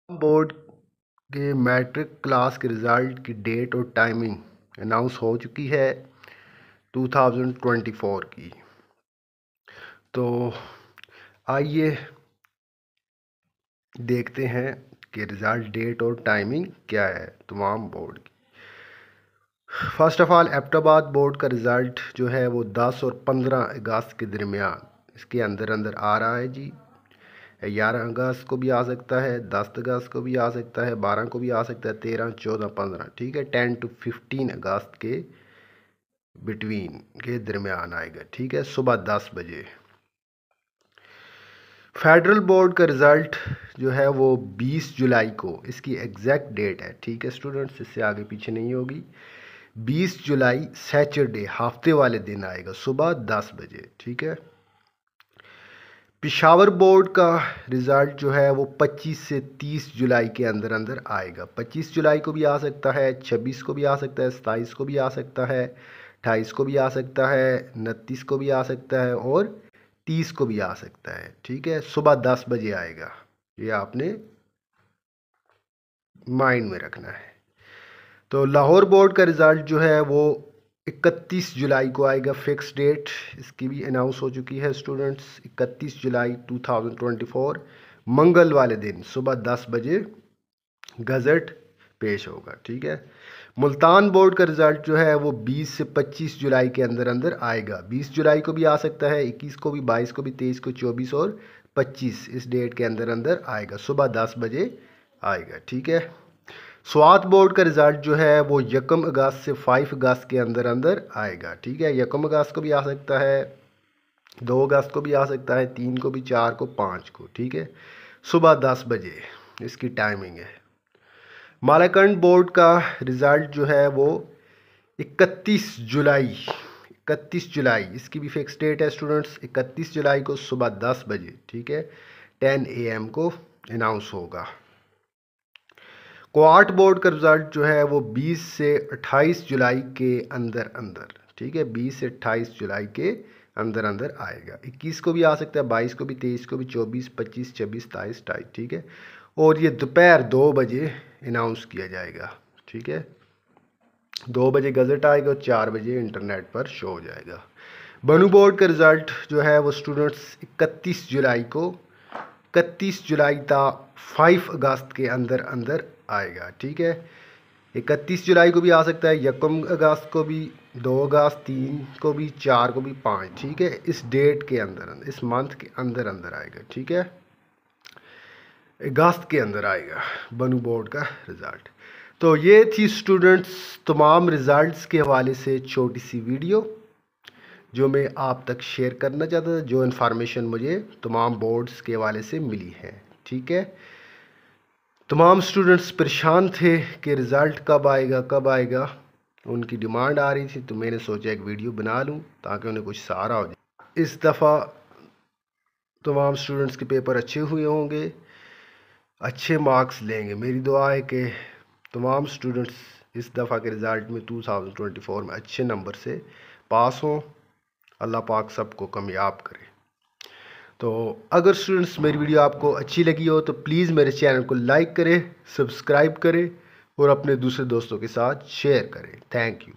Board के matric class के result की डेट और टाइमिंग अनाउंस हो चुकी है 2024 की। तो आइए देखते हैं कि रिज़ल्ट डेट और टाइमिंग क्या है तमाम बोर्ड की। First of all Abbottabad board का रिज़ल्ट जो है वो 10 और 15 अगस्त के दरमियान इसके अंदर अंदर आ रहा है जी। 11 अगस्त को भी आ सकता है, 10 अगस्त को भी आ सकता है, 12 को भी आ सकता है, 13, 14, 15, ठीक है। 10 to 15 अगस्त के बिटवीन के दरमियान आएगा, ठीक है, सुबह 10 बजे। फेडरल बोर्ड का रिज़ल्ट जो है वो 20 जुलाई को, इसकी एग्जैक्ट डेट है, ठीक है स्टूडेंट्स, इससे आगे पीछे नहीं होगी। 20 जुलाई सैटरडे हफ्ते वाले दिन आएगा सुबह 10 बजे, ठीक है। पेशावर बोर्ड का रिज़ल्ट जो है वो 25 से 30 जुलाई के अंदर अंदर आएगा। 25 जुलाई को भी आ सकता है, 26 को भी आ सकता है, 27 को भी आ सकता है, 28 को भी आ सकता है, 29 को भी आ सकता है और 30 को भी आ सकता है, ठीक है। सुबह 10 बजे आएगा, ये आपने माइंड में रखना है। तो लाहौर बोर्ड का रिज़ल्ट जो है वो 31 जुलाई को आएगा, फिक्स डेट इसकी भी अनाउंस हो चुकी है स्टूडेंट्स। 31 जुलाई 2024 मंगल वाले दिन सुबह 10 बजे गज़ट पेश होगा, ठीक है। मुल्तान बोर्ड का रिज़ल्ट जो है वो 20 से 25 जुलाई के अंदर अंदर आएगा। 20 जुलाई को भी आ सकता है, 21 को भी, 22 को भी, 23 को, 24 और 25 इस डेट के अंदर अंदर आएगा, सुबह 10 बजे आएगा, ठीक है। स्वात बोर्ड का रिज़ल्ट जो है वो 1 अगस्त से 5 अगस्त के अंदर अंदर आएगा, ठीक है। 1 अगस्त को भी आ सकता है, 2 अगस्त को भी आ सकता है, 3 को भी, 4 को, 5 को, ठीक है। सुबह 10 बजे इसकी टाइमिंग है। मालाकंड बोर्ड का रिज़ल्ट जो है वो 31 जुलाई, 31 जुलाई इसकी भी फिक्स डेट है स्टूडेंट्स। 31 जुलाई को सुबह 10 बजे, ठीक है, 10 AM को अनाउंस होगा। क्वार्ट बोर्ड का रिज़ल्ट जो है वो 20 से 28 जुलाई के अंदर अंदर, ठीक है, 20 से 28 जुलाई के अंदर अंदर आएगा। 21 को भी आ सकता है, 22 को भी, 23 को भी, 24, 25, 26, 27, 28, ठीक है। और ये दोपहर 2 बजे अनाउंस किया जाएगा, ठीक है। 2 बजे गज़ट आएगा और 4 बजे इंटरनेट पर शो हो जाएगा। बनू बोर्ड का रिज़ल्ट जो है वो स्टूडेंट्स 31 जुलाई को, 31 जुलाई था 5 अगस्त के अंदर अंदर आएगा, ठीक है। 31 जुलाई को भी आ सकता है, 1 अगस्त को भी, 2 अगस्त, 3 को भी, 4 को भी, 5, ठीक है। इस डेट के अंदर अंदर, इस मंथ के अंदर अंदर आएगा, ठीक है, अगस्त के अंदर आएगा बनू बोर्ड का रिज़ल्ट। तो ये थी स्टूडेंट्स तमाम रिज़ल्ट्स के हवाले से छोटी सी वीडियो जो मैं आप तक शेयर करना चाहता था, जो इन्फॉर्मेशन मुझे तमाम बोर्ड्स के हवाले से मिली है, ठीक है। तमाम स्टूडेंट्स परेशान थे कि रिज़ल्ट कब आएगा कब आएगा, उनकी डिमांड आ रही थी, तो मैंने सोचा एक वीडियो बना लूं ताकि उन्हें कुछ सहारा हो जाए। इस दफ़ा तमाम स्टूडेंट्स के पेपर अच्छे हुए होंगे, अच्छे मार्क्स लेंगे। मेरी दुआ है कि तमाम स्टूडेंट्स इस दफ़ा के रिज़ल्ट में 2024 में अच्छे नंबर से पास हों। अल्लाह पाक सबको कामयाब करे। तो अगर स्टूडेंट्स मेरी वीडियो आपको अच्छी लगी हो तो प्लीज़ मेरे चैनल को लाइक करें, सब्सक्राइब करें और अपने दूसरे दोस्तों के साथ शेयर करें। Thank you.